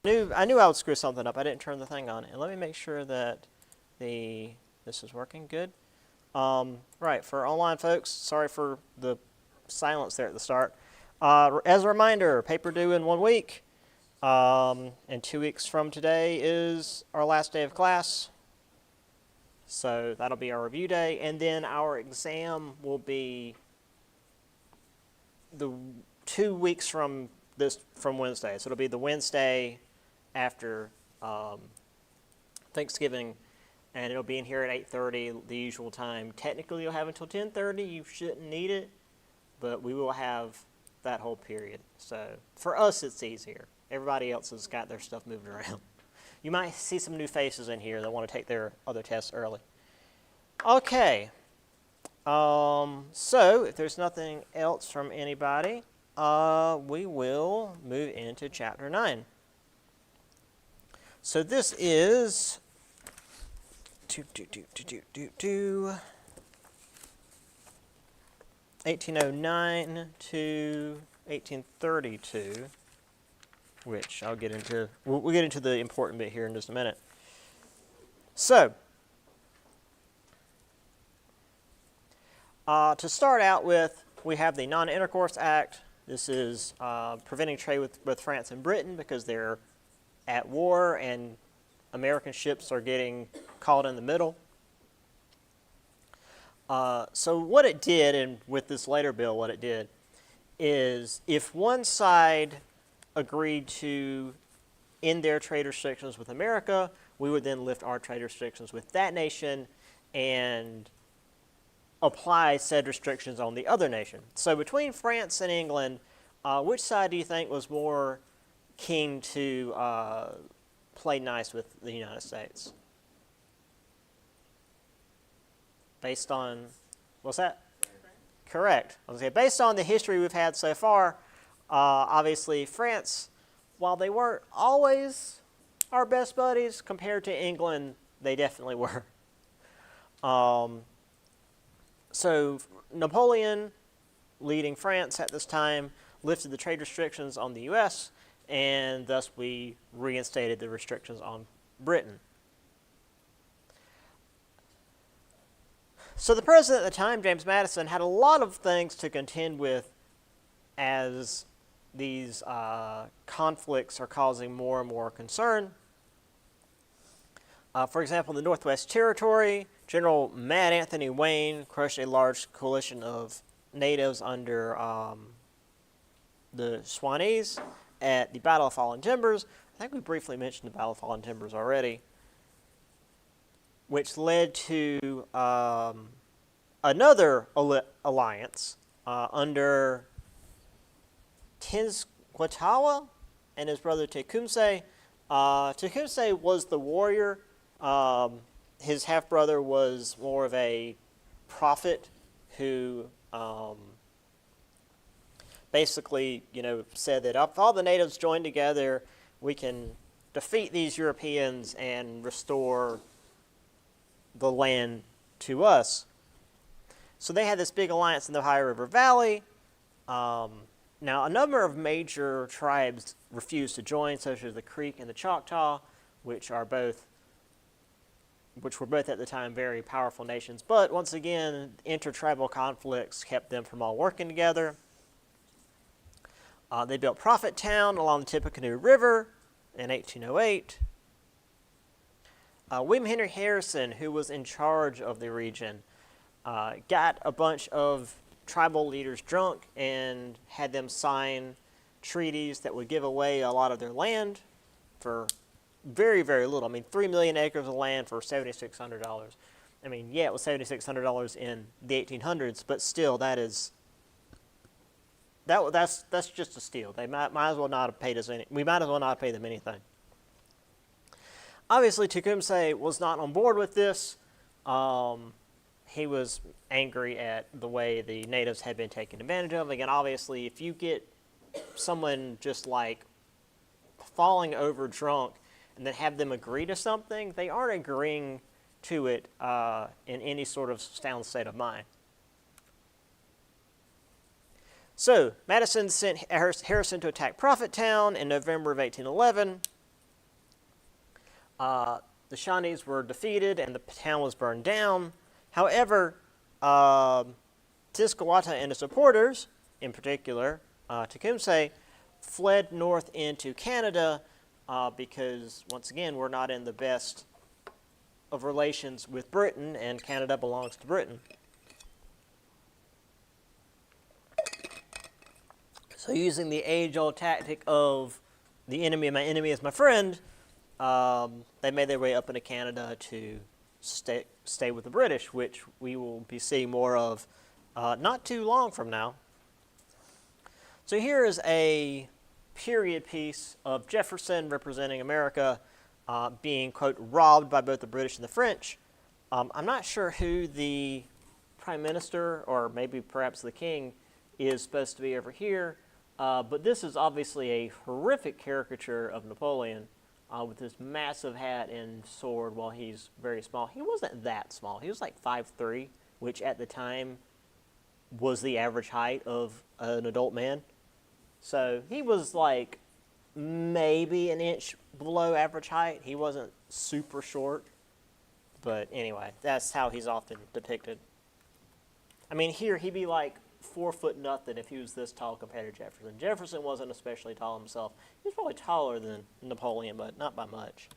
I knew I would screw something up. I didn't turn the thing on. And let me make sure that this is working good. Right, for online folks, sorry for the silence there at the start. As a reminder, paper due in 1 week. And 2 weeks from today is our last day of class. So that'll be our review day. And then our exam will be the 2 weeks from Wednesday. So it'll be the Wednesday after Thanksgiving, and it'll be in here at 8:30, the usual time. Technically, you'll have until 10:30. You shouldn't need it, but we will have that whole period. So for us, it's easier. Everybody else has got their stuff moved around. You might see some new faces in here that want to take their other tests early. Okay. So if there's nothing else from anybody, we will move into chapter 9. So this is 1809 to 1832, which I'll get into. We'll get into the important bit here in just a minute. So, to start out with, we have the Non-Intercourse Act. This is preventing trade with France and Britain because they're at war and American ships are getting caught in the middle. So what it did, and with this later bill, what it did, is if one side agreed to end their trade restrictions with America, we would then lift our trade restrictions with that nation and apply said restrictions on the other nation. So between France and England, which side do you think was more keen to play nice with the United States? Based on, what's that? Correct. I was going to say, based on the history we've had so far, obviously France, while they weren't always our best buddies, compared to England, they definitely were. So Napoleon, leading France at this time, lifted the trade restrictions on the U.S., and thus we reinstated the restrictions on Britain. So the president at the time, James Madison, had a lot of things to contend with as these conflicts are causing more and more concern. For example, in the Northwest Territory, General Mad Anthony Wayne crushed a large coalition of natives under the Shawnees at the Battle of Fallen Timbers. I think we briefly mentioned the Battle of Fallen Timbers already, which led to another alliance under Tenskwatawa and his brother Tecumseh. Tecumseh was the warrior. His half-brother was more of a prophet who basically, said that if all the natives join together, we can defeat these Europeans and restore the land to us. So they had this big alliance in the Ohio River Valley. Now, a number of major tribes refused to join, such as the Creek and the Choctaw, which were both at the time very powerful nations. But once again, intertribal conflicts kept them from all working together. They built Prophettown along the Tippecanoe River in 1808. William Henry Harrison, who was in charge of the region, got a bunch of tribal leaders drunk and had them sign treaties that would give away a lot of their land for very, very little. I mean, 3 million acres of land for $7,600. I mean, yeah, it was $7,600 in the 1800s, but still, that's just a steal. They might as well not have paid us any. We might as well not pay them anything. Obviously, Tecumseh was not on board with this. He was angry at the way the natives had been taken advantage of. Again, obviously, if you get someone just like falling over drunk and then have them agree to something, they aren't agreeing to it in any sort of sound state of mind. So, Madison sent Harrison to attack Prophettown in November of 1811. The Shawnees were defeated and the town was burned down. However, Tezcatlipoca and his supporters, in particular Tecumseh, fled north into Canada because, once again, we're not in the best of relations with Britain, and Canada belongs to Britain. So using the age-old tactic of the enemy of my enemy is my friend, they made their way up into Canada to stay with the British, which we will be seeing more of not too long from now. So here is a period piece of Jefferson representing America being, quote, robbed by both the British and the French. I'm not sure who the Prime Minister, or maybe perhaps the King, is supposed to be over here, but this is obviously a horrific caricature of Napoleon with this massive hat and sword while he's very small. He wasn't that small. He was like 5'3", which at the time was the average height of an adult man. So he was like maybe an inch below average height. He wasn't super short. But anyway, that's how he's often depicted. I mean, here he'd be like 4 foot nothing if he was this tall compared to Jefferson. Jefferson wasn't especially tall himself. He was probably taller than Napoleon, but not by much.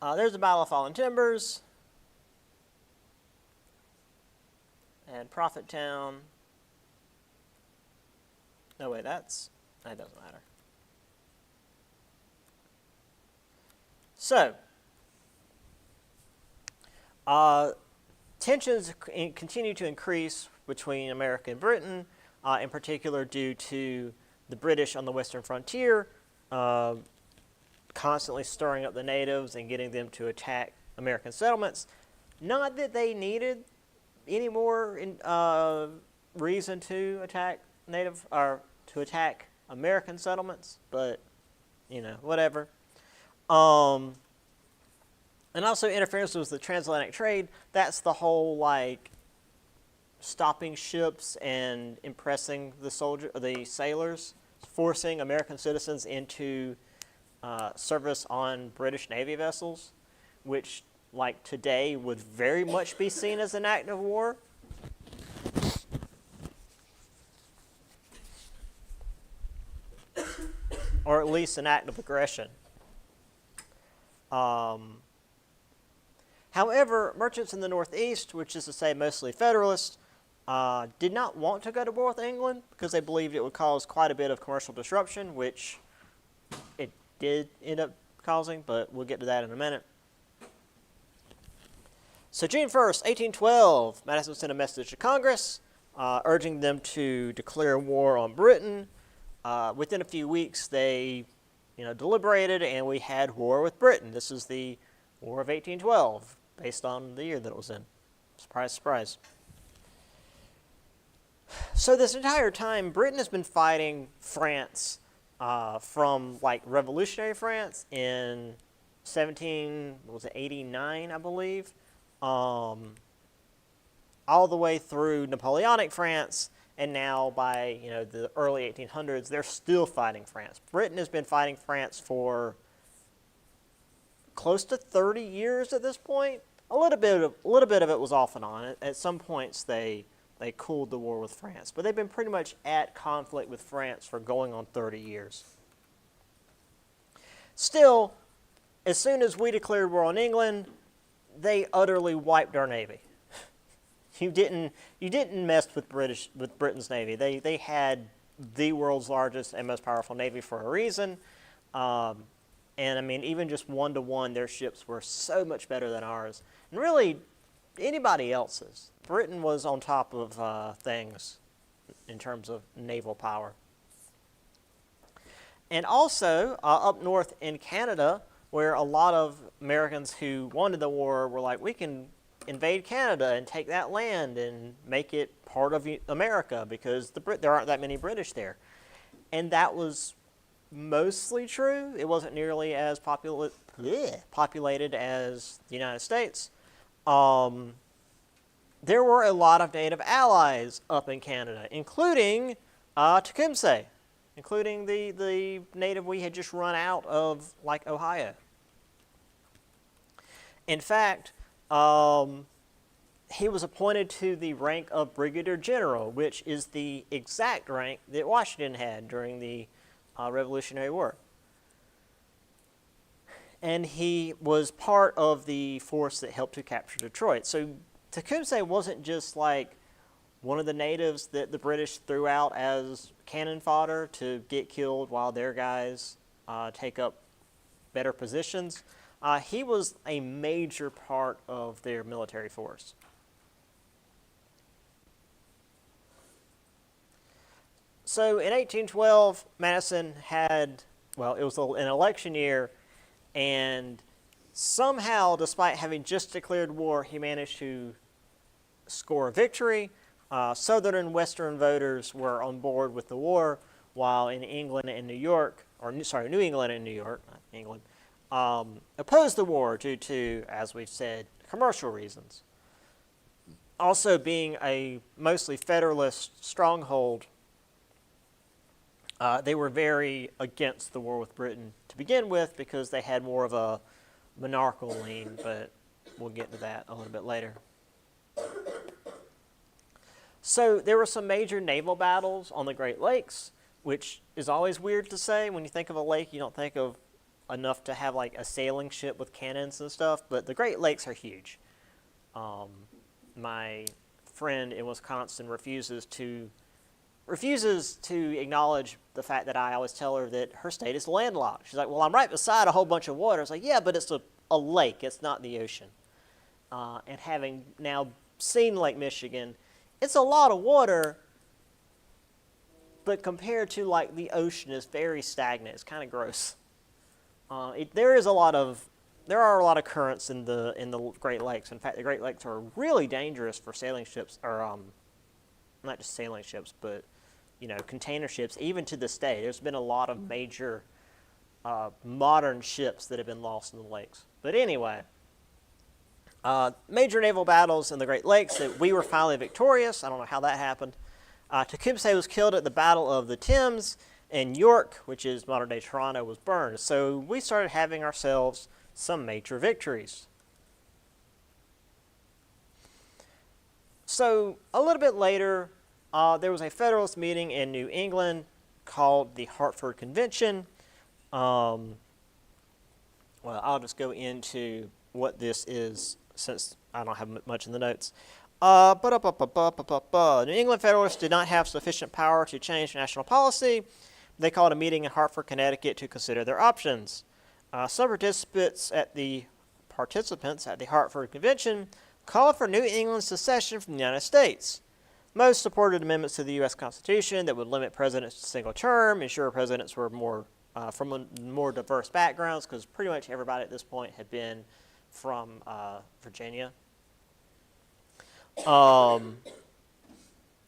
There's the Battle of Fallen Timbers. And Prophettown. No, wait, that doesn't matter. So, tensions continue to increase between America and Britain, in particular due to the British on the western frontier constantly stirring up the natives and getting them to attack American settlements. Not that they needed any more reason to attack American settlements, but you know, whatever. And also interference with the transatlantic trade. That's the whole like stopping ships and impressing the sailors, forcing American citizens into service on British Navy vessels, which like today would very much be seen as an act of war. Or at least an act of aggression. However, merchants in the Northeast, which is to say mostly Federalists, did not want to go to war with England because they believed it would cause quite a bit of commercial disruption, which it did end up causing, but we'll get to that in a minute. So June 1st, 1812, Madison sent a message to Congress urging them to declare war on Britain. Within a few weeks, they deliberated, and we had war with Britain. This is the War of 1812, based on the year that it was in. Surprise, surprise. So this entire time, Britain has been fighting France from like Revolutionary France in 1789, I believe, all the way through Napoleonic France, and now by the early 1800s, they're still fighting France. Britain has been fighting France for close to 30 years at this point. A little bit of it was off and on. At some points, they cooled the war with France, but they've been pretty much at conflict with France for going on 30 years. Still, as soon as we declared war on England, they utterly wiped our navy. You didn't mess with Britain's navy. They had the world's largest and most powerful navy for a reason. And I mean, even just 1-to-1, their ships were so much better than ours. And really, anybody else's. Britain was on top of things in terms of naval power. And also, up north in Canada, where a lot of Americans who wanted the war were like, we can invade Canada and take that land and make it part of America because there aren't that many British there. And that was mostly true. It wasn't nearly as populated as the United States. There were a lot of native allies up in Canada, including Tecumseh, including the native we had just run out of, like Ohio. In fact, he was appointed to the rank of Brigadier General, which is the exact rank that Washington had during the Revolutionary War. And he was part of the force that helped to capture Detroit. So Tecumseh wasn't just like one of the natives that the British threw out as cannon fodder to get killed while their guys take up better positions. He was a major part of their military force. So in 1812, Madison had, well, it was an election year, and somehow, despite having just declared war, he managed to score a victory. Southern and Western voters were on board with the war, while in England and New York, New England and New York, not England, opposed the war due to, as we've said, commercial reasons. Also, being a mostly Federalist stronghold, they were very against the war with Britain to begin with because they had more of a monarchical lean, but we'll get to that a little bit later. So there were some major naval battles on the Great Lakes, which is always weird to say. When you think of a lake, you don't think of enough to have like a sailing ship with cannons and stuff, but the Great Lakes are huge. My friend in Wisconsin refuses to acknowledge the fact that I always tell her that her state is landlocked. She's like, well, I'm right beside a whole bunch of water. It's like, yeah, but it's a lake. It's not the ocean. And having now seen Lake Michigan, it's a lot of water, but compared to like the ocean, it's very stagnant. It's kind of gross. There are a lot of currents in the Great Lakes. In fact, the Great Lakes are really dangerous for sailing ships, or not just sailing ships, but container ships. Even to this day, there's been a lot of major modern ships that have been lost in the lakes. But anyway, major naval battles in the Great Lakes that we were finally victorious. I don't know how that happened. Tecumseh was killed at the Battle of the Thames, and York, which is modern-day Toronto, was burned. So we started having ourselves some major victories. So a little bit later, there was a Federalist meeting in New England called the Hartford Convention. Well, I'll just go into what this is since I don't have much in the notes. New England Federalists did not have sufficient power to change national policy. They called a meeting in Hartford, Connecticut to consider their options. Some participants at the Hartford Convention called for New England's secession from the United States. Most supported amendments to the U.S. Constitution that would limit presidents to single term, ensure presidents were from more diverse backgrounds, because pretty much everybody at this point had been from Virginia.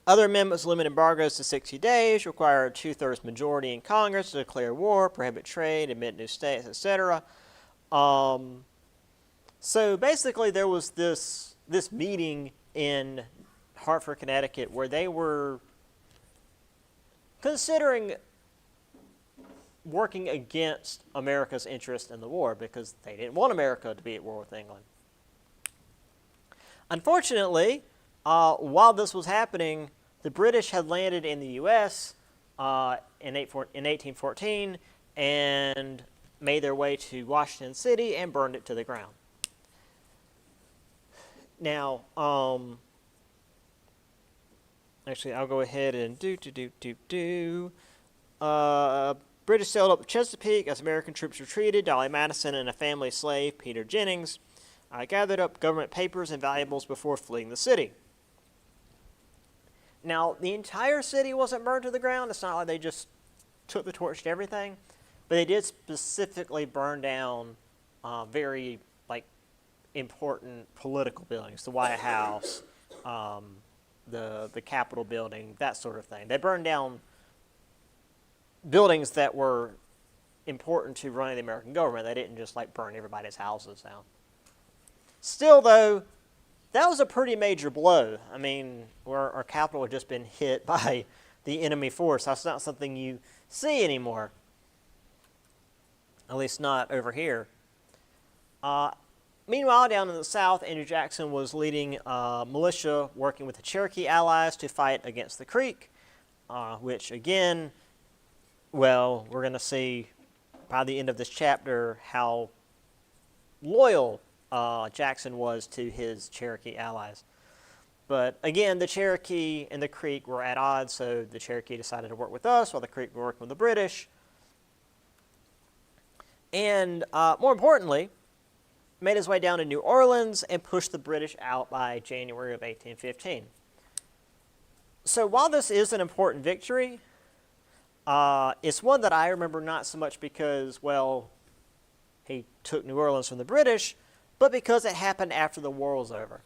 Other amendments limit embargoes to 60 days, require a 2/3 majority in Congress to declare war, prohibit trade, admit new states, etc. So basically there was this meeting in Hartford, Connecticut, where they were considering working against America's interest in the war because they didn't want America to be at war with England. Unfortunately, while this was happening, the British had landed in the U.S. In 1814 and made their way to Washington City and burned it to the ground. Now, actually, I'll go ahead and British sailed up the Chesapeake as American troops retreated. Dolly Madison and a family slave, Peter Jennings, gathered up government papers and valuables before fleeing the city. Now, the entire city wasn't burned to the ground. It's not like they just took the torch to everything, but they did specifically burn down very important political buildings, the White House, the Capitol building, that sort of thing. They burned down buildings that were important to running the American government. They didn't just burn everybody's houses down. Still, though, that was a pretty major blow. I mean, where our capital had just been hit by the enemy force. That's not something you see anymore. At least not over here. Meanwhile, down in the south, Andrew Jackson was leading militia working with the Cherokee allies to fight against the Creek, which again, well, we're going to see by the end of this chapter how loyal Jackson was to his Cherokee allies. But again, the Cherokee and the Creek were at odds, so the Cherokee decided to work with us while the Creek were working with the British. And more importantly, made his way down to New Orleans and pushed the British out by January of 1815. So while this is an important victory, it's one that I remember not so much because, well, he took New Orleans from the British, but because it happened after the war was over.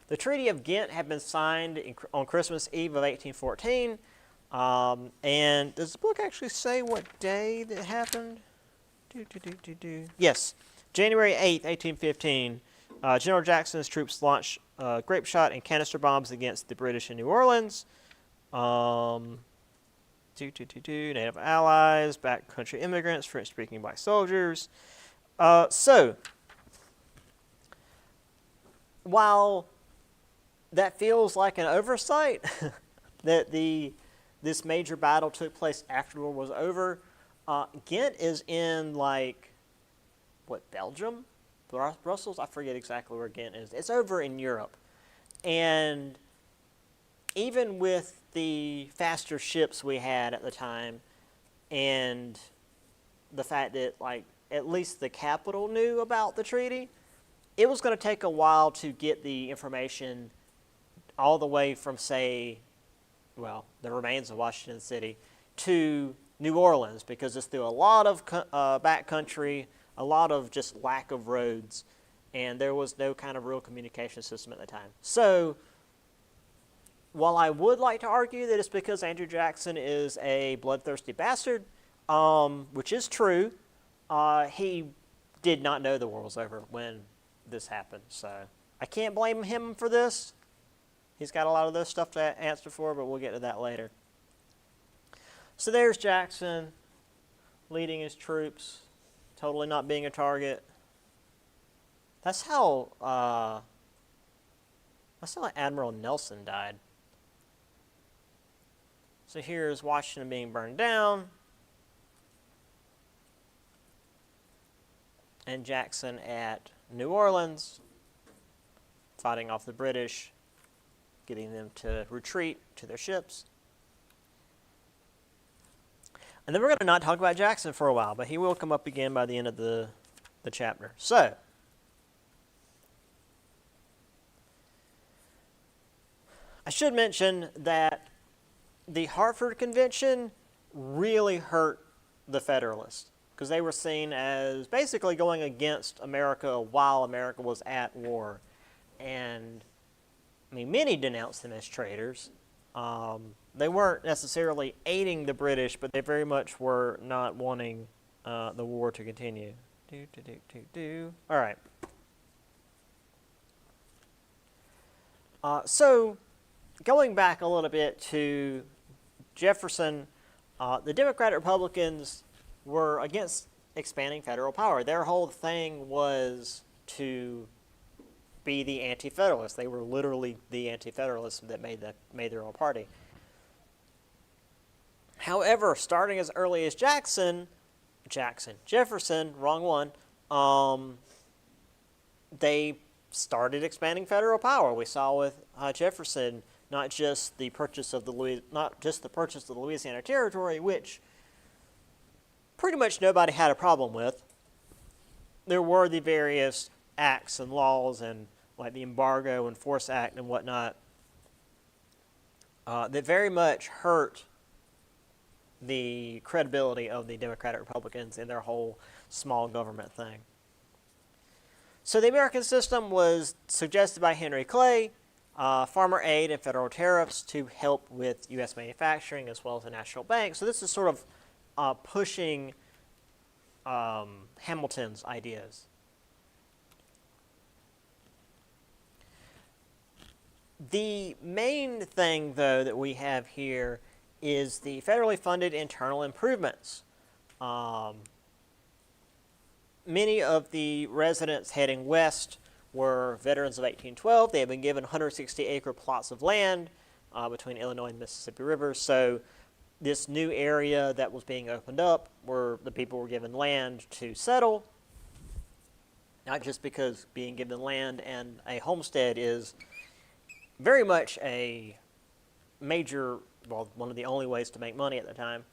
The Treaty of Ghent had been signed on Christmas Eve of 1814, and does the book actually say what day that happened? Yes, January 8th, 1815, General Jackson's troops launched grape shot and canister bombs against the British in New Orleans. Native allies, backcountry immigrants, French-speaking black soldiers. So, while that feels like an oversight, that this major battle took place after the war was over, Ghent is in, like, what, Belgium? Brussels? I forget exactly where Ghent is. It's over in Europe. And even with the faster ships we had at the time, and the fact that, like, at least the capital knew about the treaty, it was going to take a while to get the information all the way from, say, well, the remains of Washington City to New Orleans, because it's through a lot of backcountry, a lot of just lack of roads, and there was no kind of real communication system at the time. So, while I would like to argue that it's because Andrew Jackson is a bloodthirsty bastard, which is true, he did not know the war was over when this happened. So I can't blame him for this. He's got a lot of this stuff to answer for, but we'll get to that later. So there's Jackson leading his troops, totally not being a target. That's how Admiral Nelson died. So here's Washington being burned down, and Jackson at New Orleans, fighting off the British, getting them to retreat to their ships. And then we're going to not talk about Jackson for a while, but he will come up again by the end of the chapter. So, I should mention that the Hartford Convention really hurt the Federalists, because they were seen as basically going against America while America was at war. And, I mean, many denounced them as traitors. They weren't necessarily aiding the British, but they very much were not wanting the war to continue. All right. So, going back a little bit to Jefferson, the Democratic Republicans were against expanding federal power. Their whole thing was to be the anti-federalists. They were literally the anti-federalists that made their own party. However, starting as early as Jefferson, wrong one, they started expanding federal power. We saw with Jefferson not just the purchase of the Louisiana Territory, which pretty much nobody had a problem with. There were the various acts and laws, and like the Embargo and Force Act and whatnot, that very much hurt the credibility of the Democratic Republicans in their whole small government thing. So the American system was suggested by Henry Clay, farmer aid and federal tariffs to help with U.S. manufacturing as well as the national bank. So this is sort of pushing Hamilton's ideas. The main thing, though, that we have here is the federally funded internal improvements. many of the residents heading west were veterans of 1812. They had been given 160-acre plots of land between Illinois and Mississippi rivers. So this new area that was being opened up, where the people were given land to settle, not just because being given land and a homestead is very much a major, well, one of the only ways to make money at the time,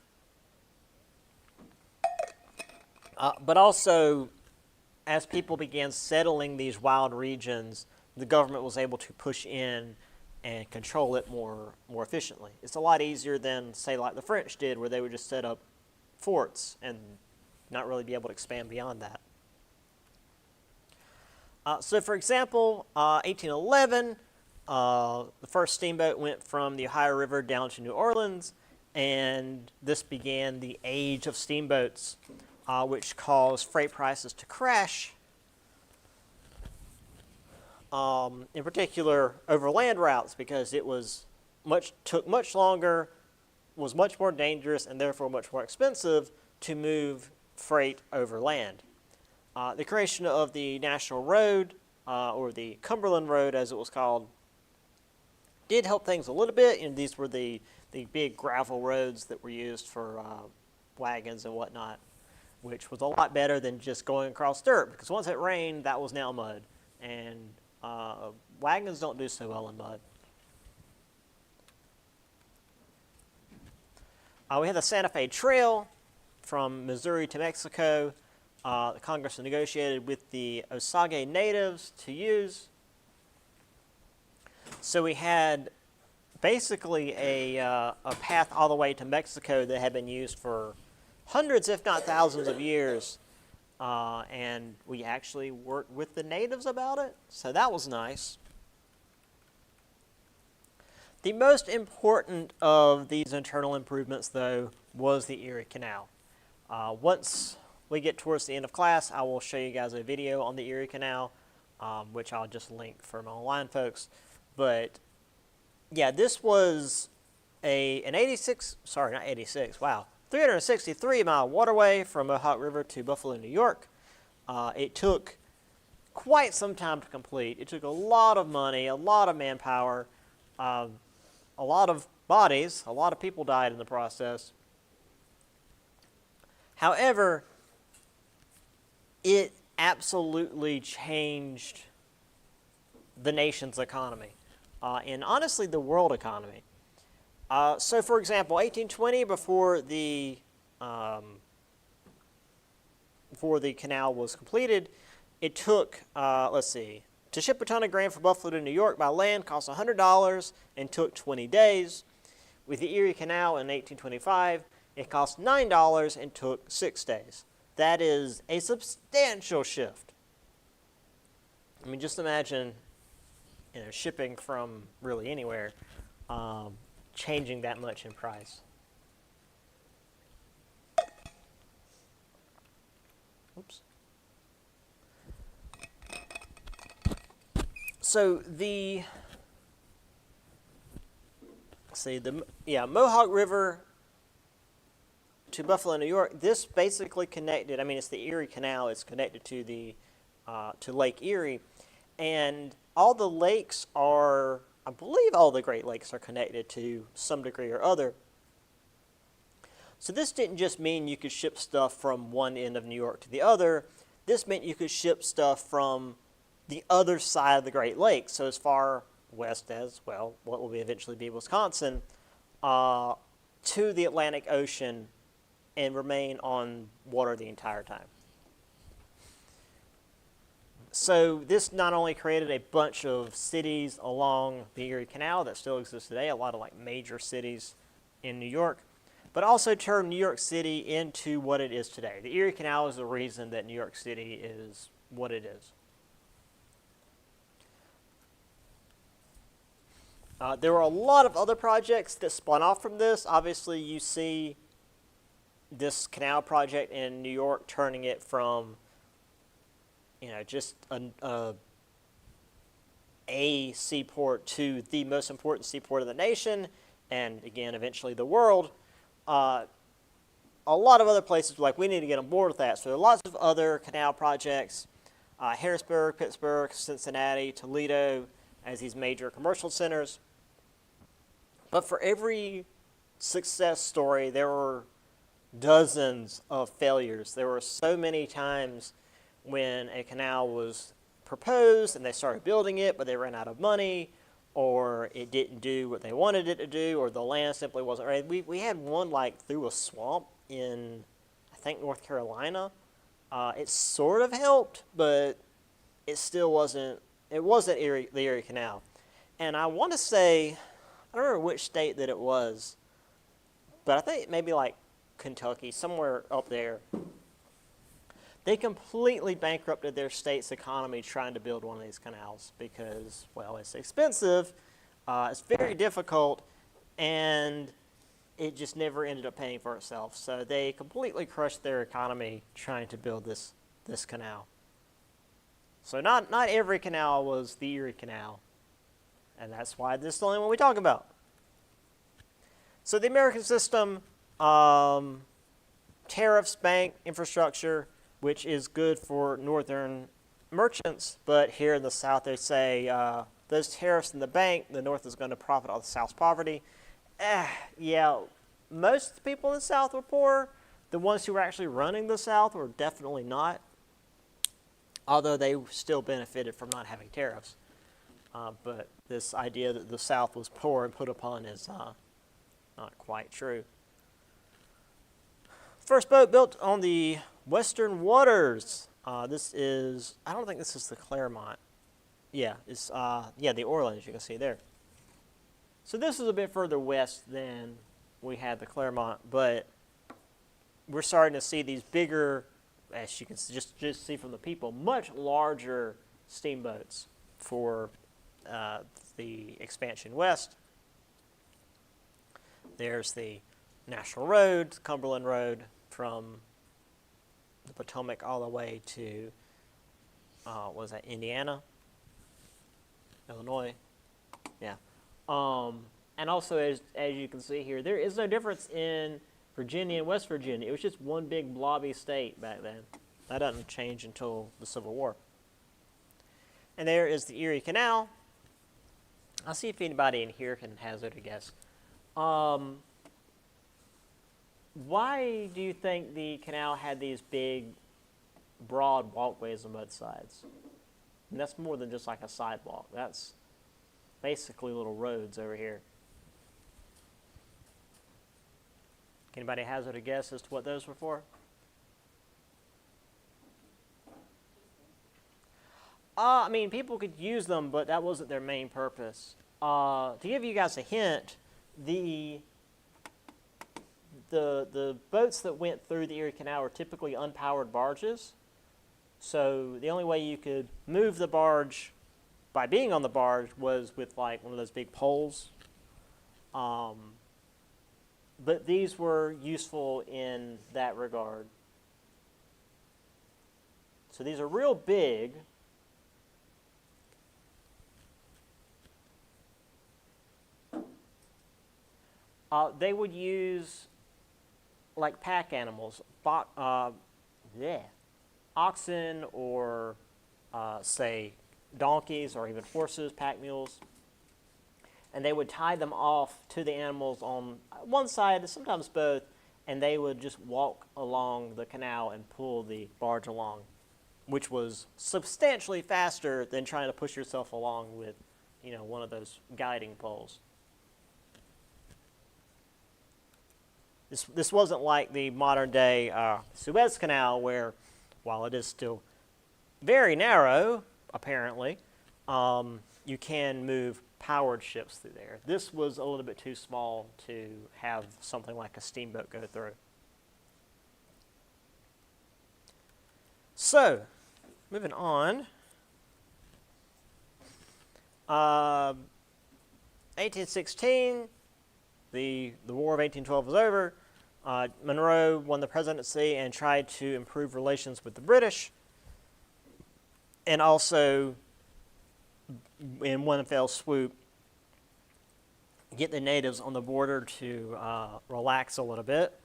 but also as people began settling these wild regions, the government was able to push in and control it more efficiently. It's a lot easier than, say, like the French did, where they would just set up forts and not really be able to expand beyond that. So, for example, 1811, the first steamboat went from the Ohio River down to New Orleans, and this began the age of steamboats, which caused freight prices to crash, in particular over land routes, because it was took much longer, was much more dangerous, and therefore much more expensive to move freight over land. The creation of the National Road, or the Cumberland Road as it was called, did help things a little bit. And these were the big gravel roads that were used for wagons and whatnot, which was a lot better than just going across dirt, because once it rained, that was now mud. And wagons don't do so well in mud. We had the Santa Fe Trail from Missouri to Mexico. The Congress negotiated with the Osage natives to use. So we had basically a path all the way to Mexico that had been used for hundreds, if not thousands of years. And we actually worked with the natives about it, so that was nice. The most important of these internal improvements, though, was the Erie Canal. Once we get towards the end of class, I will show you guys a video on the Erie Canal, which I'll just link for my online folks. But yeah, this was an 363-mile waterway from Mohawk River to Buffalo, New York. It took quite some time to complete. It took a lot of money, a lot of manpower, a lot of bodies. A lot of people died in the process. However, it absolutely changed the nation's economy, and honestly the world economy. So, for example, 1820, before the canal was completed, it took, to ship a ton of grain from Buffalo to New York by land cost $100 and took 20 days. With the Erie Canal in 1825, it cost $9 and took 6 days. That is a substantial shift. I mean, just imagine, shipping from really anywhere, changing that much in price. Oops. So Mohawk River to Buffalo, New York, this basically connected, it's the Erie Canal, it's connected to to Lake Erie, and all the lakes are, I believe all the Great Lakes are connected to some degree or other. So this didn't just mean you could ship stuff from one end of New York to the other. This meant you could ship stuff from the other side of the Great Lakes, so as far west as, well, what will eventually be Wisconsin, to the Atlantic Ocean and remain on water the entire time. So this not only created a bunch of cities along the Erie Canal that still exist today, a lot of major cities in New York, but also turned New York City into what it is today. The Erie Canal is the reason that New York City is what it is. There were a lot of other projects that spun off from this. Obviously, you see this canal project in New York turning it from, just a seaport to the most important seaport of the nation, and again, eventually the world. a lot of other places were like, we need to get on board with that. So there are lots of other canal projects, Harrisburg, Pittsburgh, Cincinnati, Toledo, as these major commercial centers. But for every success story, there were dozens of failures. There were so many times when a canal was proposed and they started building it, but they ran out of money, or it didn't do what they wanted it to do, or the land simply wasn't ready. We had one like through a swamp in, I think, North Carolina. It sort of helped, but it still wasn't. It wasn't the Erie Canal. And I want to say, I don't remember which state that it was, but I think maybe like Kentucky, somewhere up there. They completely bankrupted their state's economy trying to build one of these canals because, well, it's expensive, it's very difficult, and it just never ended up paying for itself. So they completely crushed their economy trying to build this canal. So not every canal was the Erie Canal, and that's why this is the only one we talk about. So the American system, tariffs, bank, infrastructure, which is good for northern merchants, but here in the South they say those tariffs in the bank, the North is going to profit off the South's poverty. Yeah, most people in the South were poor. The ones who were actually running the South were definitely not, although they still benefited from not having tariffs. But this idea that the South was poor and put upon is not quite true. First boat built on the Western Waters. This is, I don't think this is the Clermont. Yeah, it's the Orleans, you can see there. So this is a bit further west than we had the Clermont, but we're starting to see these bigger, as you can just see from the people, much larger steamboats for the expansion west. There's the National Road, Cumberland Road, from the Potomac all the way to, was that Indiana? Illinois? Yeah. And also, as you can see here, there is no difference in Virginia and West Virginia. It was just one big blobby state back then. That doesn't change until the Civil War. And there is the Erie Canal. I'll see if anybody in here can hazard a guess. Why do you think the canal had these big, broad walkways on both sides? And that's more than just like a sidewalk. That's basically little roads over here. Anybody hazard a guess as to what those were for? I mean, people could use them, but that wasn't their main purpose. To give you guys a hint, the boats that went through the Erie Canal were typically unpowered barges. So the only way you could move the barge by being on the barge was with like one of those big poles. But these were useful in that regard. So these are real big. They would use like pack animals, oxen or say donkeys or even horses, pack mules. And they would tie them off to the animals on one side, sometimes both, and they would just walk along the canal and pull the barge along, which was substantially faster than trying to push yourself along with, one of those guiding poles. This wasn't like the modern day Suez Canal, where, while it is still very narrow, apparently, you can move powered ships through there. This was a little bit too small to have something like a steamboat go through. So, moving on. 1816, the War of 1812 was over. Monroe won the presidency and tried to improve relations with the British, and also, in one fell swoop, get the natives on the border to relax a little bit.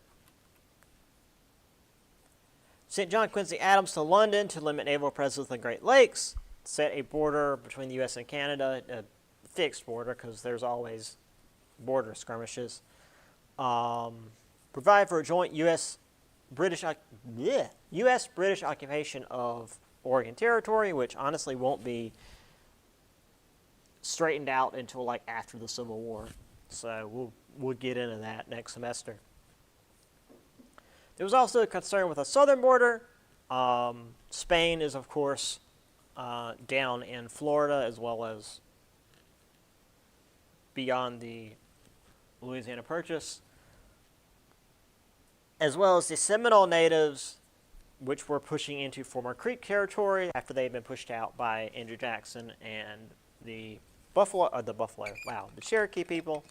sent John Quincy Adams to London to limit naval presence in the Great Lakes, set a border between the U.S. and Canada, a fixed border because there's always border skirmishes, provide for a joint U.S.-British occupation of Oregon Territory, which honestly won't be straightened out until like after the Civil War. So we'll get into that next semester. There was also a concern with the southern border. Spain is, of course, down in Florida as well as beyond the Louisiana Purchase, as well as the Seminole natives, which were pushing into former Creek territory after they had been pushed out by Andrew Jackson and the Cherokee people.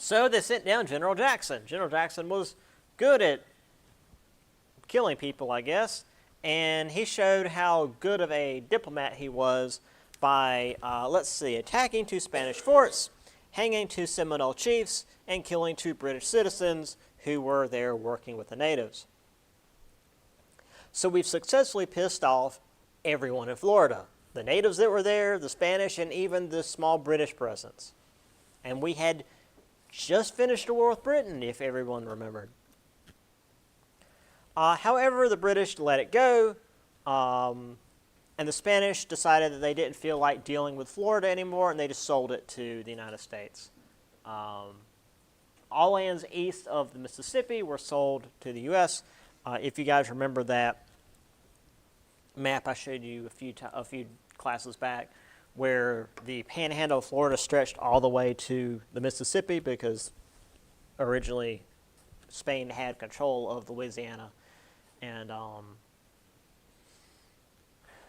So they sent down General Jackson. General Jackson was good at killing people, I guess, and he showed how good of a diplomat he was by, attacking 2 Spanish forts, hanging 2 Seminole chiefs, and killing 2 British citizens who were there working with the natives. So we've successfully pissed off everyone in Florida. The natives that were there, the Spanish, and even the small British presence. And we had just finished a war with Britain, if everyone remembered. However, the British let it go, and the Spanish decided that they didn't feel like dealing with Florida anymore, and they just sold it to the United States. All lands east of the Mississippi were sold to the U.S. If you guys remember that map I showed you a few classes back, where the panhandle of Florida stretched all the way to the Mississippi because originally Spain had control of Louisiana, and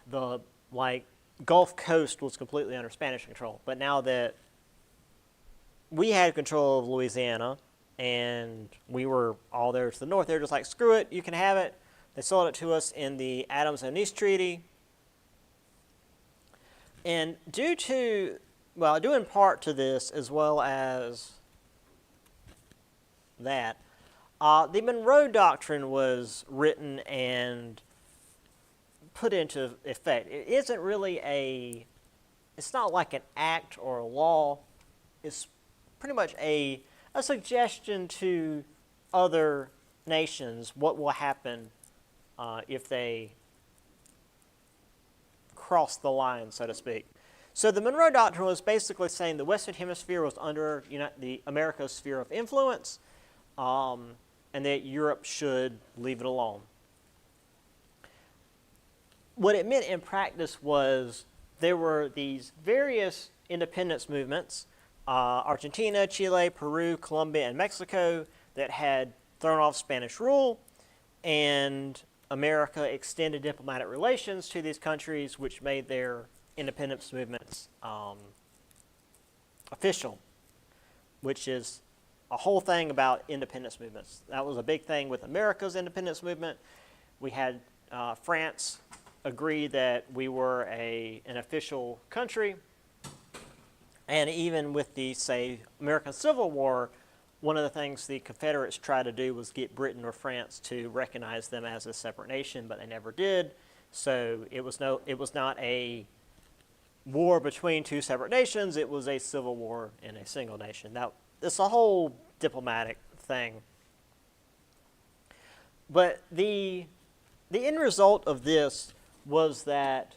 the Gulf Coast was completely under Spanish control. But now that we had control of Louisiana and we were all there to the north, they're just like, screw it, you can have it. They sold it to us in the Adams-Onis Treaty. And due in part to this, as well as that, the Monroe Doctrine was written and put into effect. It isn't really it's not like an act or a law. It's pretty much a suggestion to other nations what will happen if they cross the line, so to speak. So the Monroe Doctrine was basically saying the Western Hemisphere was under the America's sphere of influence, and that Europe should leave it alone. What it meant in practice was there were these various independence movements, Argentina, Chile, Peru, Colombia, and Mexico, that had thrown off Spanish rule, and America extended diplomatic relations to these countries, which made their independence movements official, which is a whole thing about independence movements. That was a big thing with America's independence movement. We had France agree that we were an official country, and even with the, American Civil War, one of the things the Confederates tried to do was get Britain or France to recognize them as a separate nation, but they never did. So it was not a war between 2 separate nations. It was a civil war in a single nation. Now, it's a whole diplomatic thing. But the end result of this was that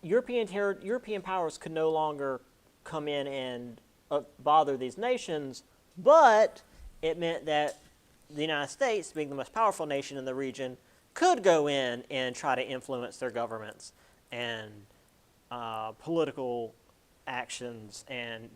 European powers could no longer come in and bother these nations, but it meant that the United States, being the most powerful nation in the region, could go in and try to influence their governments and political actions, and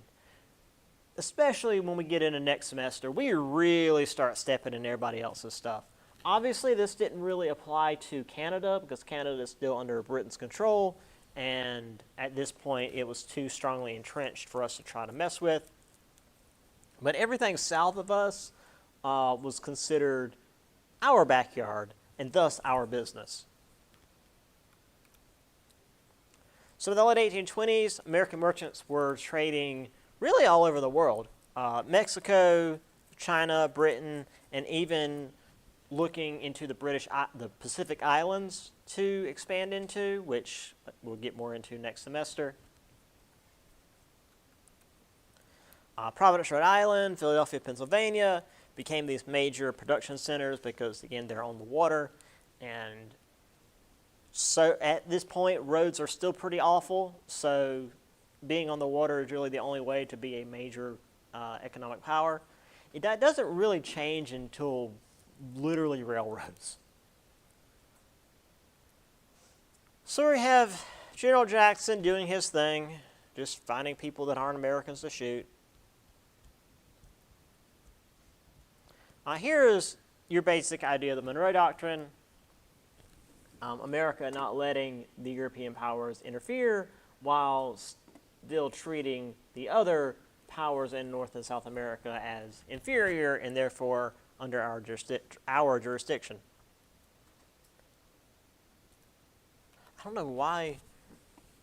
especially when we get into next semester, we really start stepping in everybody else's stuff. Obviously, this didn't really apply to Canada because Canada is still under Britain's control, and at this point, it was too strongly entrenched for us to try to mess with. But everything south of us was considered our backyard, and thus our business. So in the late 1820s, American merchants were trading really all over the world. Mexico, China, Britain, and even looking into the Pacific Islands to expand into, which we'll get more into next semester. Providence, Rhode Island, Philadelphia, Pennsylvania became these major production centers because, again, they're on the water. And so at this point, roads are still pretty awful. So being on the water is really the only way to be a major economic power. That doesn't really change until literally railroads. So we have General Jackson doing his thing, just finding people that aren't Americans to shoot. Here is your basic idea of the Monroe Doctrine. America not letting the European powers interfere while still treating the other powers in North and South America as inferior and therefore under our jurisdiction. I don't know why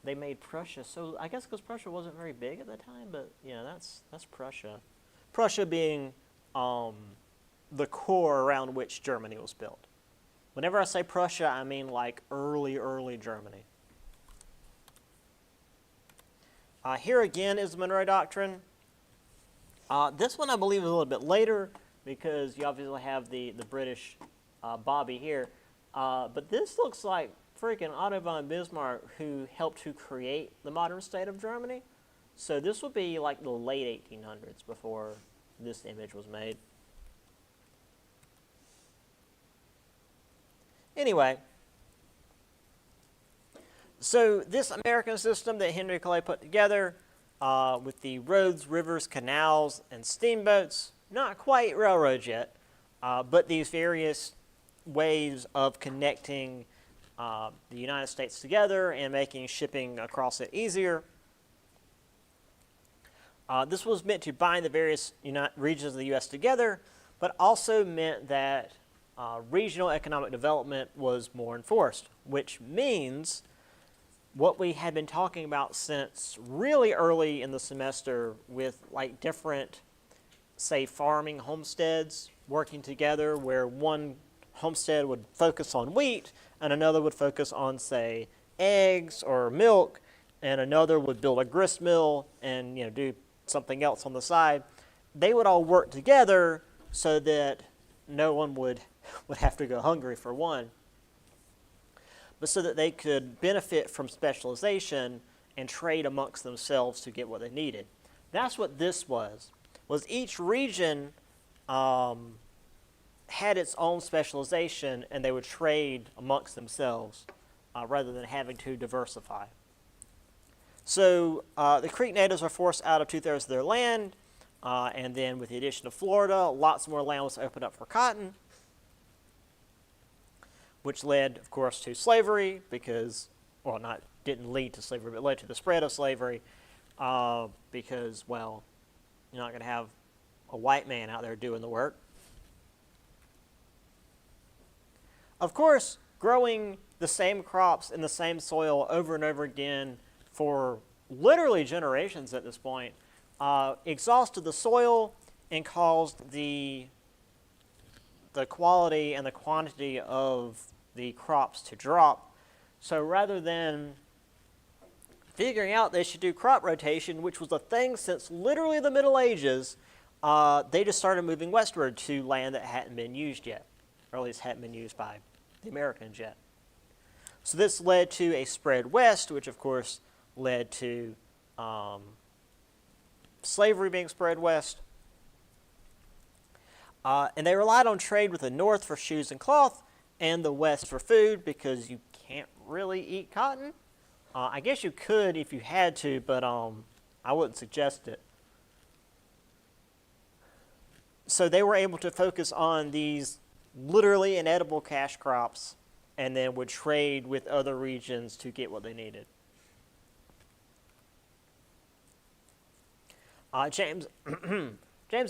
they made Prussia so. I guess because Prussia wasn't very big at the time, but yeah, that's Prussia. Prussia being the core around which Germany was built. Whenever I say Prussia, I mean like early Germany. Here again is the Monroe Doctrine. This one I believe is a little bit later because you obviously have the British Bobby here. But this looks like freaking Otto von Bismarck, who helped to create the modern state of Germany. So this would be like the late 1800s before this image was made. Anyway, so this American system that Henry Clay put together with the roads, rivers, canals, and steamboats, not quite railroads yet, but these various ways of connecting the United States together and making shipping across it easier. This was meant to bind the various regions of the U.S. together, but also meant that regional economic development was more enforced, which means what we had been talking about since really early in the semester with like different, say, farming homesteads working together where one homestead would focus on wheat and another would focus on, say, eggs or milk, and another would build a grist mill and do something else on the side. They would all work together so that no one would have to go hungry, for one, but so that they could benefit from specialization and trade amongst themselves to get what they needed. That's what this was each region had its own specialization, and they would trade amongst themselves rather than having to diversify. So the Creek natives were forced out of 2/3 of their land, and then with the addition of Florida, lots more land was opened up for cotton, which led, of course, to slavery because, well, didn't lead to slavery, but led to the spread of slavery because, well, you're not going to have a white man out there doing the work. Of course, growing the same crops in the same soil over and over again for literally generations at this point exhausted the soil and caused the quality and the quantity of the crops to drop. So rather than figuring out they should do crop rotation, which was a thing since literally the Middle Ages, they just started moving westward to land that hadn't been used yet, or at least hadn't been used by the Americans yet. So this led to a spread west, which of course led to slavery being spread west. And they relied on trade with the north for shoes and cloth and the west for food because you can't really eat cotton. I guess you could if you had to, but I wouldn't suggest it. So they were able to focus on these literally inedible cash crops and then would trade with other regions to get what they needed. James and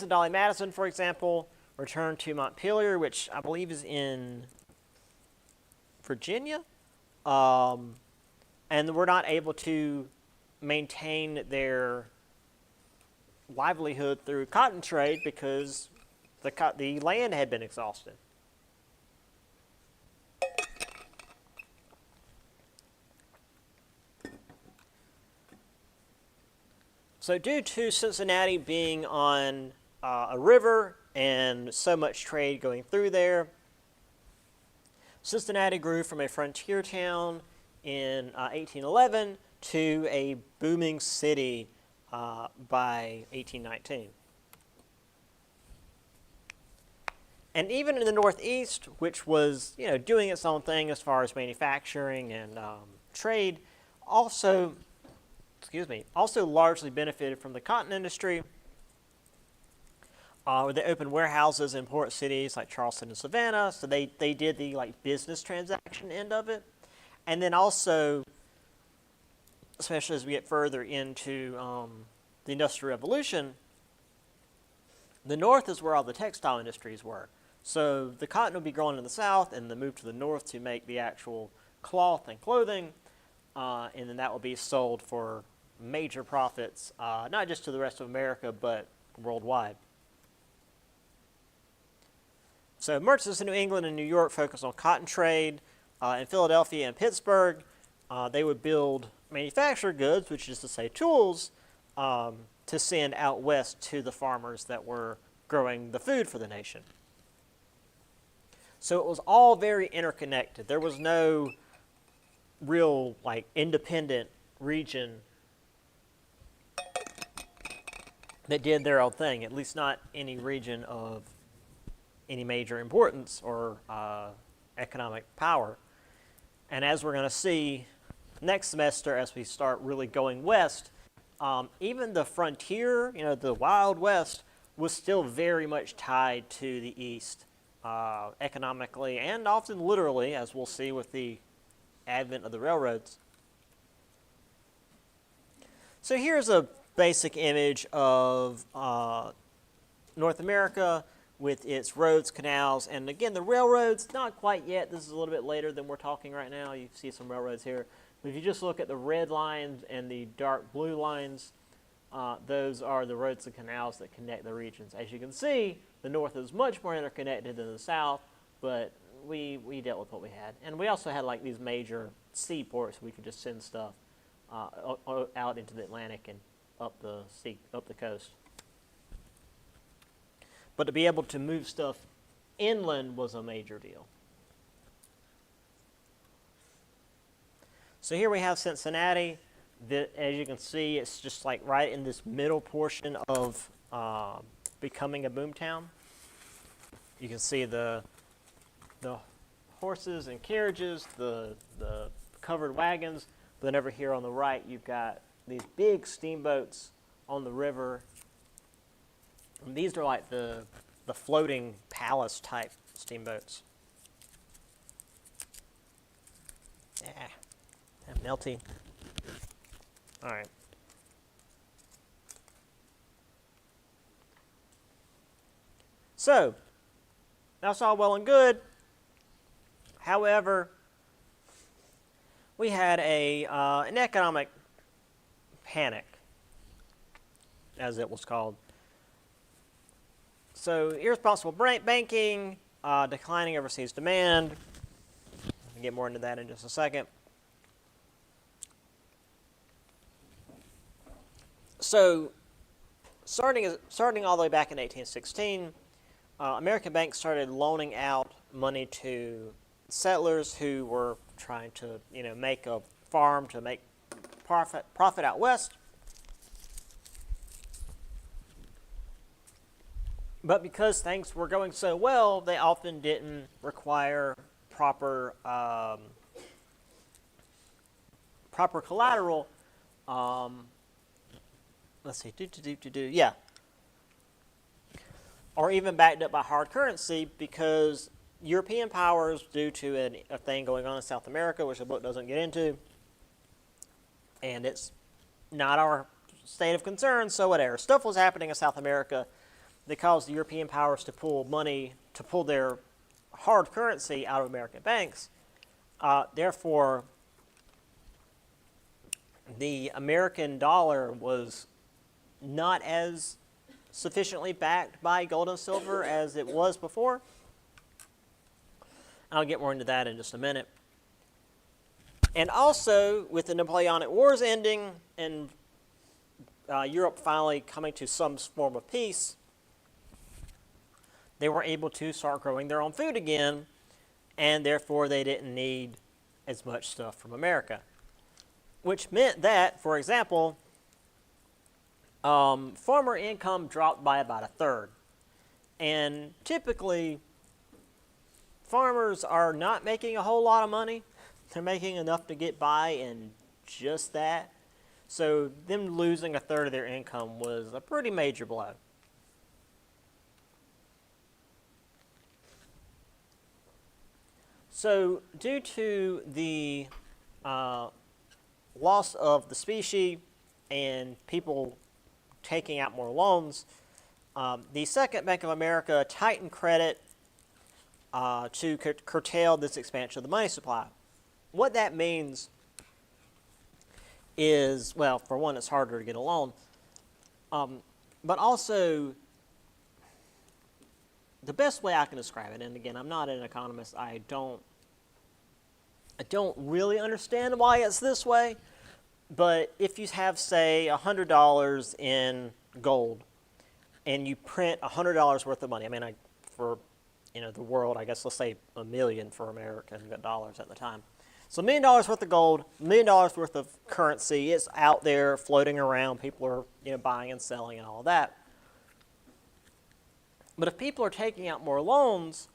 Dolly Madison, for example, returned to Montpelier, which I believe is in Virginia, and were not able to maintain their livelihood through cotton trade because the land had been exhausted. So due to Cincinnati being on a river and so much trade going through there, Cincinnati grew from a frontier town in 1811 to a booming city by 1819. And even in the Northeast, which was doing its own thing as far as manufacturing and trade, also largely benefited from the cotton industry. They opened warehouses in port cities like Charleston and Savannah, so they did the business transaction end of it. And then also, especially as we get further into the Industrial Revolution, the North is where all the textile industries were. So the cotton would be grown in the South, and then move to the North to make the actual cloth and clothing, and then that will be sold for major profits, not just to the rest of America, but worldwide. So merchants in New England and New York focused on cotton trade. In Philadelphia and Pittsburgh, they would build manufactured goods, which is to say tools, to send out west to the farmers that were growing the food for the nation. So it was all very interconnected. There was no real independent region that did their own thing, at least not any region of any major importance or economic power. And as we're going to see next semester, as we start really going west, even the frontier, the Wild West, was still very much tied to the East, economically and often literally, as we'll see with the advent of the railroads. So here's a basic image of North America with its roads, canals, and again, the railroads, not quite yet. This is a little bit later than we're talking right now. You see some railroads here. But if you just look at the red lines and the dark blue lines, those are the roads and canals that connect the regions. As you can see, the North is much more interconnected than the South, but we dealt with what we had. And we also had these major seaports. We could just send stuff out into the Atlantic and up the coast. But to be able to move stuff inland was a major deal. So here we have Cincinnati. As you can see, it's just right in this middle portion of becoming a boomtown. You can see the horses and carriages, the covered wagons. But then over here on the right, you've got these big steamboats on the river. And these are the floating palace type steamboats. Yeah, melty. All right. So, that's all well and good. However, we had an economic panic, as it was called. So irresponsible banking, declining overseas demand. I'll get more into that in just a second. So starting all the way back in 1816, American banks started loaning out money to settlers who were trying to make a farm to make profit out west. But because things were going so well, they often didn't require proper collateral. Let's see, yeah. Or even backed up by hard currency, because European powers, due to a thing going on in South America, which the book doesn't get into, and it's not our state of concern, so whatever. Stuff was happening in South America that caused the European powers to pull their hard currency out of American banks. Therefore, the American dollar was not as sufficiently backed by gold and silver as it was before. I'll get more into that in just a minute. And also, with the Napoleonic Wars ending and Europe finally coming to some form of peace, they were able to start growing their own food again, and therefore they didn't need as much stuff from America. Which meant that, for example, farmer income dropped by about a third. And typically, farmers are not making a whole lot of money. They're making enough to get by and just that. So them losing a third of their income was a pretty major blow. So due to the loss of the specie and people taking out more loans, the Second Bank of America tightened credit to curtail this expansion of the money supply. What that means is, well, for one, it's harder to get a loan, but also the best way I can describe it, and again, I'm not an economist, I don't really understand why it's this way, but if you have, say, $100 in gold, and you print $100 worth of money, I mean, for the world, I guess let's say $1 million for American dollars at the time. So $1 million worth of gold, $1 million worth of currency, it's out there floating around, people are buying and selling and all of that. But if people are taking out more loans,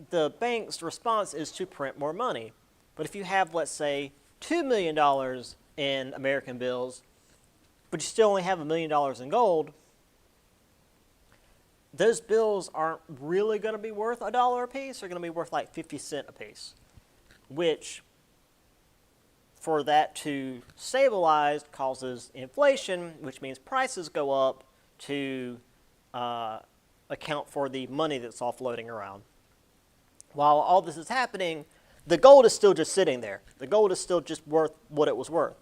the bank's response is to print more money. But if you have, let's say, $2 million in American bills, but you still only have $1 million in gold, those bills aren't really going to be worth $1 a piece. They're going to be worth like 50 cents a piece, which, for that to stabilize, causes inflation, which means prices go up to account for the money that's all floating around. While all this is happening, the gold is still just sitting there. The gold is still just worth what it was worth.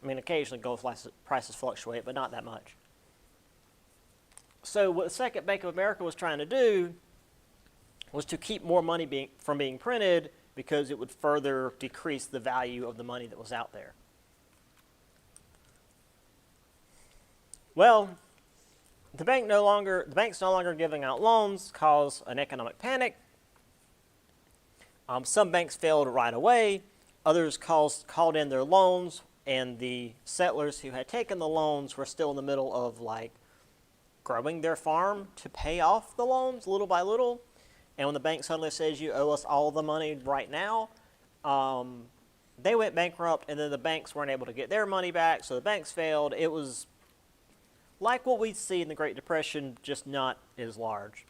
I mean, occasionally gold prices fluctuate, but not that much. So what the Second Bank of America was trying to do was to keep more money from being printed because it would further decrease the value of the money that was out there. Well, the bank's no longer giving out loans, caused an economic panic. Some banks failed right away. Others called in their loans, and the settlers who had taken the loans were still in the middle of growing their farm to pay off the loans little by little. And when the bank suddenly says you owe us all the money right now, they went bankrupt, and then the banks weren't able to get their money back, so the banks failed. It was like what we see in the Great Depression, just not as large.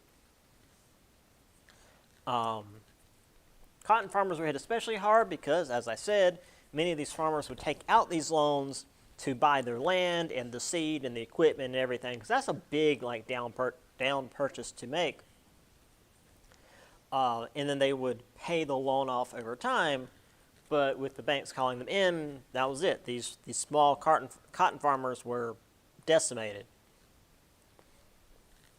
Cotton farmers were hit especially hard because, as I said, many of these farmers would take out these loans to buy their land and the seed and the equipment and everything, because that's a big down purchase to make. And then they would pay the loan off over time, but with the banks calling them in, that was it. These small cotton farmers were decimated.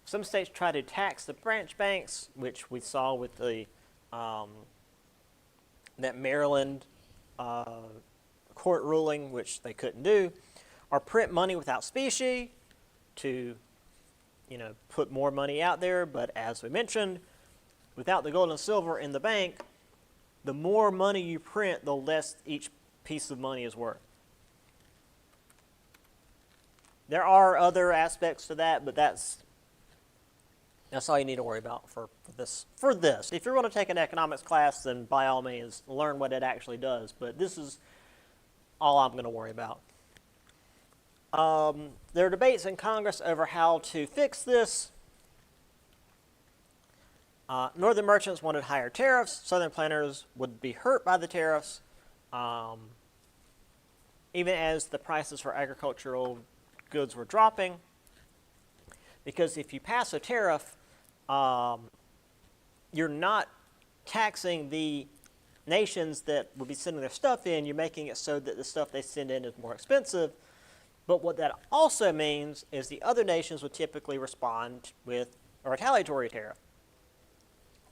Some states tried to tax the branch banks, which we saw with the that Maryland court ruling, which they couldn't do, or print money without specie to put more money out there. But as we mentioned, without the gold and silver in the bank, the more money you print, the less each piece of money is worth. There are other aspects to that, but that's all you need to worry about for this. If you're going to take an economics class, then by all means learn what it actually does. But this is all I'm going to worry about. There are debates in Congress over how to fix this. Northern merchants wanted higher tariffs. Southern planters would be hurt by the tariffs, even as the prices for agricultural goods were dropping. Because if you pass a tariff, you're not taxing the nations that would be sending their stuff in. You're making it so that the stuff they send in is more expensive. But what that also means is the other nations would typically respond with a retaliatory tariff.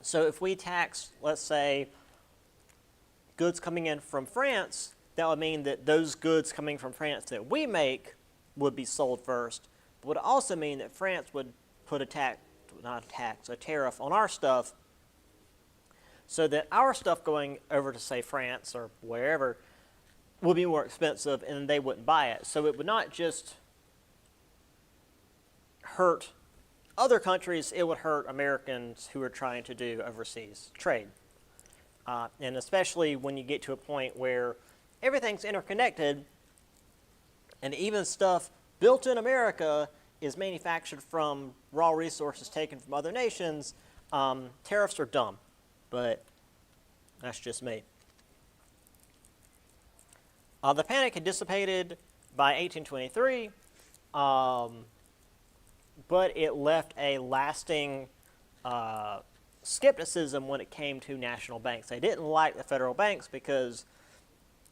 So if we tax, let's say, goods coming in from France, that would mean that those goods coming from France that we make would be sold first. But it would also mean that France would put a tariff on our stuff, so that our stuff going over to, say, France or wherever would be more expensive and they wouldn't buy it. So it would not just hurt other countries, it would hurt Americans who are trying to do overseas trade. And especially when you get to a point where everything's interconnected and even stuff built in America is manufactured from raw resources taken from other nations, tariffs are dumb, but that's just me. The panic had dissipated by 1823, but it left a lasting skepticism when it came to national banks. They didn't like the federal banks because,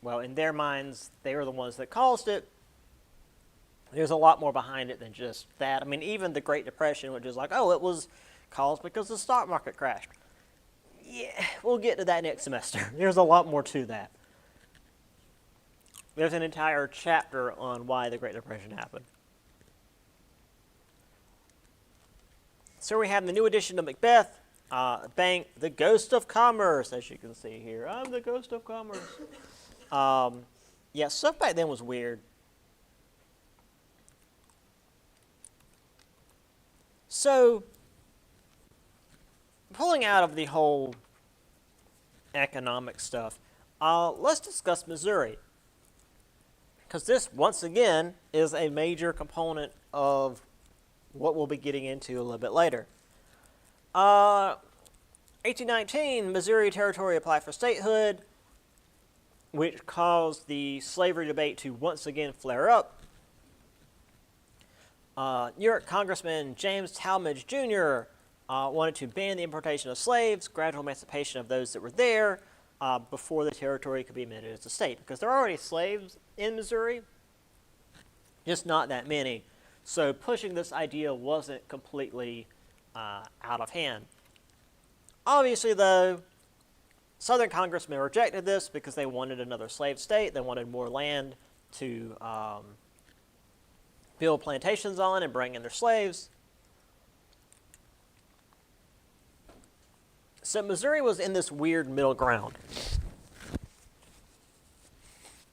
well, in their minds, they were the ones that caused it. There's a lot more behind it than just that. I mean, even the Great Depression, which is like, oh, it was caused because the stock market crashed. Yeah, we'll get to that next semester. There's a lot more to that. There's an entire chapter on why the Great Depression happened. So we have the new edition of Macbeth, Bank, the Ghost of Commerce, as you can see here. I'm the Ghost of Commerce. Yeah, stuff back then was weird. So, pulling out of the whole economic stuff, let's discuss Missouri. Because this, once again, is a major component of what we'll be getting into a little bit later. 1819, Missouri Territory applied for statehood, which caused the slavery debate to once again flare up. New York Congressman James Talmadge Jr. Wanted to ban the importation of slaves, gradual emancipation of those that were there, before the territory could be admitted as a state. Because there are already slaves in Missouri, just not that many. So pushing this idea wasn't completely out of hand. Obviously, though, Southern congressmen rejected this because they wanted another slave state. They wanted more land to build plantations on and bring in their slaves. So Missouri was in this weird middle ground.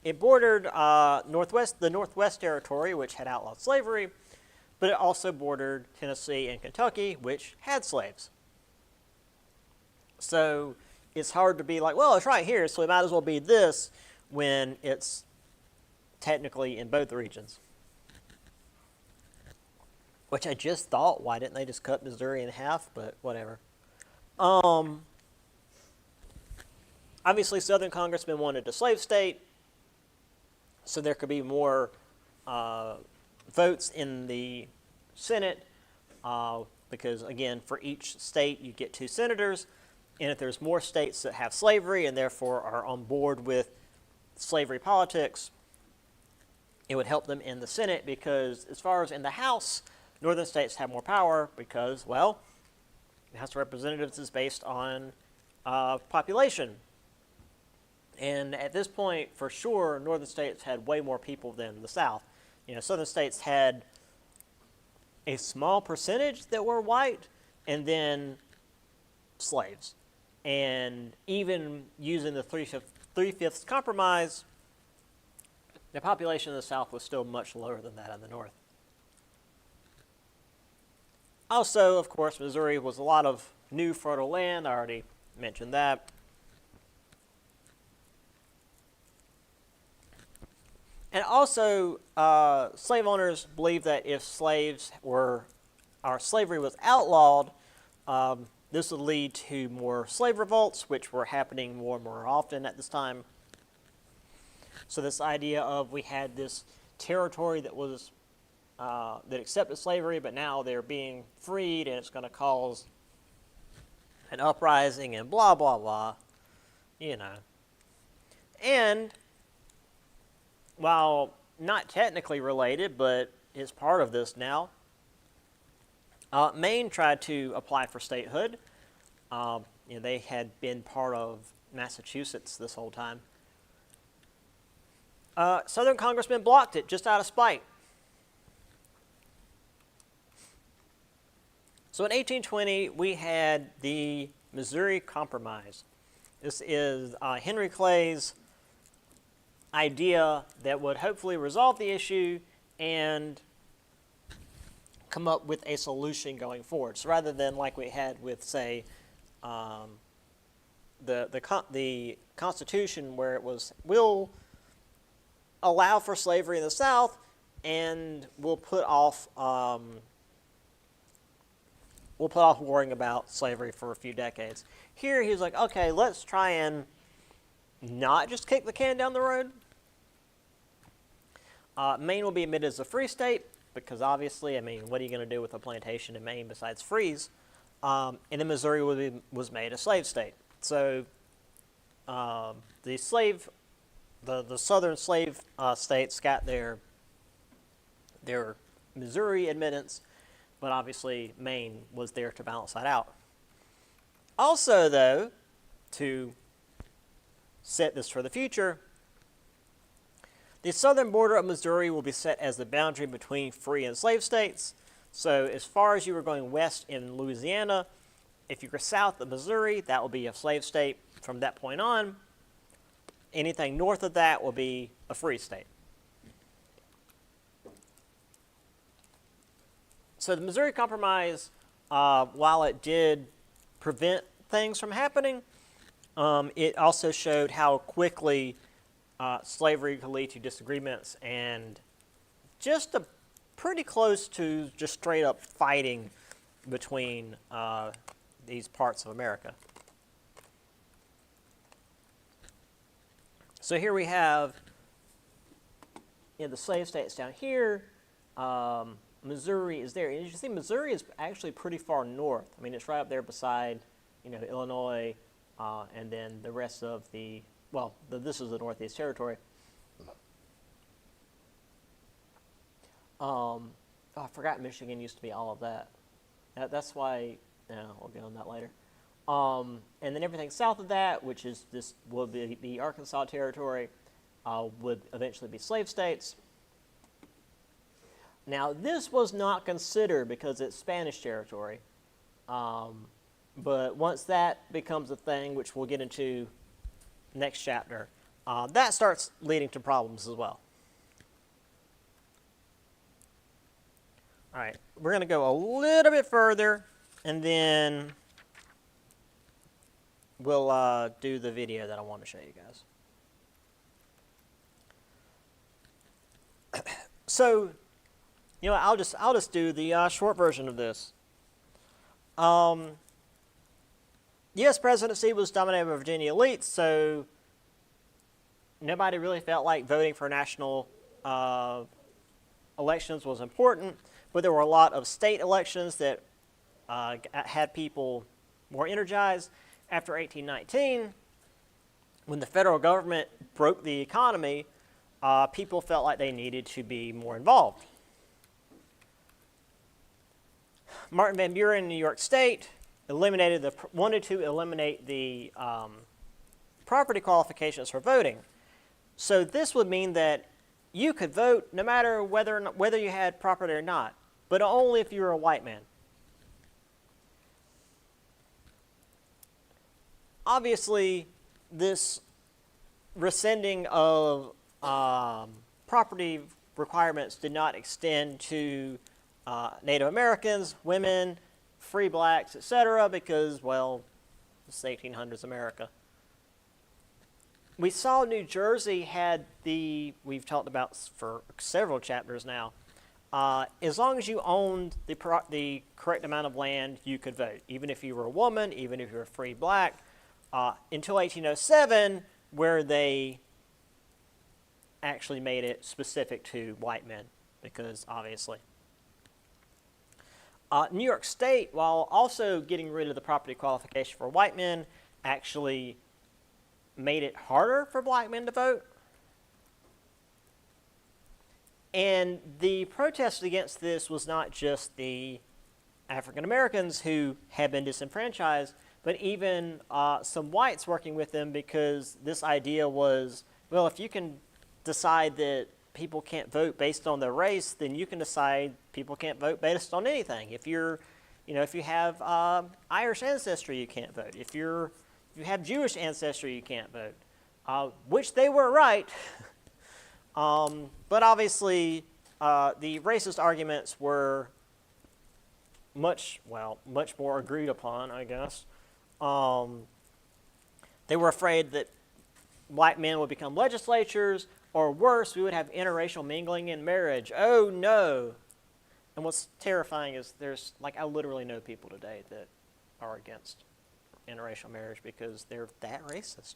It bordered the Northwest Territory, which had outlawed slavery, but it also bordered Tennessee and Kentucky, which had slaves. So it's hard to be like, well, it's right here, so it might as well be this, when it's technically in both regions. Which I just thought, why didn't they just cut Missouri in half? But whatever. Obviously, Southern congressmen wanted a slave state, so there could be more votes in the Senate, because, again, for each state, you get 2 senators, and if there's more states that have slavery and therefore are on board with slavery politics, it would help them in the Senate, because as far as in the House, northern states have more power because, well, the House of Representatives is based on population. And at this point, for sure, northern states had way more people than the South. You know, southern states had a small percentage that were white, and then slaves. And even using the three-fifths compromise, the population in the South was still much lower than that in the North. Also, of course, Missouri was a lot of new fertile land. I already mentioned that. And also, slave owners believed that if slavery was outlawed, this would lead to more slave revolts, which were happening more and more often at this time. So this idea of we had this territory that was that accepted slavery, but now they're being freed, and it's going to cause an uprising and blah, blah, blah, you know. And while not technically related, but is part of this now. Maine tried to apply for statehood. They had been part of Massachusetts this whole time. Southern congressmen blocked it just out of spite. So in 1820, we had the Missouri Compromise. This is Henry Clay's idea that would hopefully resolve the issue and come up with a solution going forward. So rather than like we had with, say, the Constitution, where it was, we'll allow for slavery in the South and we'll put off worrying about slavery for a few decades. Here he was like, okay, let's try and not just kick the can down the road. Maine will be admitted as a free state because obviously, I mean, what are you going to do with a plantation in Maine besides freeze? And then Missouri was made a slave state. So the southern slave states got their Missouri admittance, but obviously Maine was there to balance that out. Also, though, to set this for the future, the southern border of Missouri will be set as the boundary between free and slave states. So as far as you were going west in Louisiana, if you were south of Missouri, that will be a slave state from that point on. Anything north of that will be a free state. So the Missouri Compromise, while it did prevent things from happening, it also showed how quickly slavery could lead to disagreements and just pretty close to just straight up fighting between these parts of America. So here we have the slave states down here. Missouri is there. And you see Missouri is actually pretty far north. I mean, it's right up there beside, Illinois, and then the rest of this is the Northeast Territory. I forgot Michigan used to be all of that. That's why, we'll get on that later. And then everything south of that, which is this will be the Arkansas Territory, would eventually be slave states. Now, this was not considered because it's Spanish territory, but once that becomes a thing, which we'll get into next chapter, that starts leading to problems as well. All right, we're going to go a little bit further, and then we'll do the video that I want to show you guys. So, I'll just do the short version of this. U.S. presidency was dominated by Virginia elites, so nobody really felt like voting for national elections was important, but there were a lot of state elections that had people more energized. After 1819, when the federal government broke the economy, people felt like they needed to be more involved. Martin Van Buren in New York State wanted to eliminate the property qualifications for voting. So this would mean that you could vote no matter whether you had property or not, but only if you were a white man. Obviously, this rescinding of property requirements did not extend to Native Americans, women, free blacks, etc., because, well, it's the 1800s America. We saw New Jersey had we've talked about for several chapters now, as long as you owned the correct amount of land, you could vote, even if you were a woman, even if you were a free black, until 1807, where they actually made it specific to white men, because obviously. New York State, while also getting rid of the property qualification for white men, actually made it harder for black men to vote. And the protest against this was not just the African Americans who had been disenfranchised, but even some whites working with them, because this idea was, well, if you can decide that people can't vote based on their race, then you can decide people can't vote based on anything. If you're, if you have Irish ancestry, you can't vote. If you have Jewish ancestry, you can't vote. Which they were right. But obviously, the racist arguments were much more agreed upon, I guess. They were afraid that black men would become legislators, or worse, we would have interracial mingling in marriage. Oh no! And what's terrifying is I literally know people today that are against interracial marriage because they're that racist.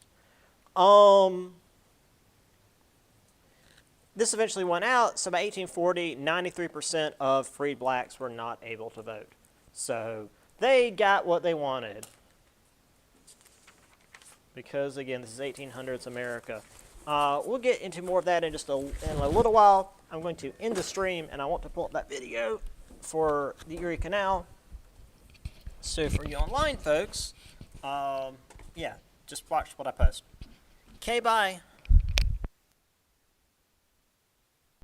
This eventually won out, so by 1840, 93% of freed blacks were not able to vote. So they got what they wanted. Because, again, this is 1800s America. We'll get into more of that in a little while. I'm going to end the stream, and I want to pull up that video for the Erie Canal. So for you online folks, just watch what I post. Okay, bye.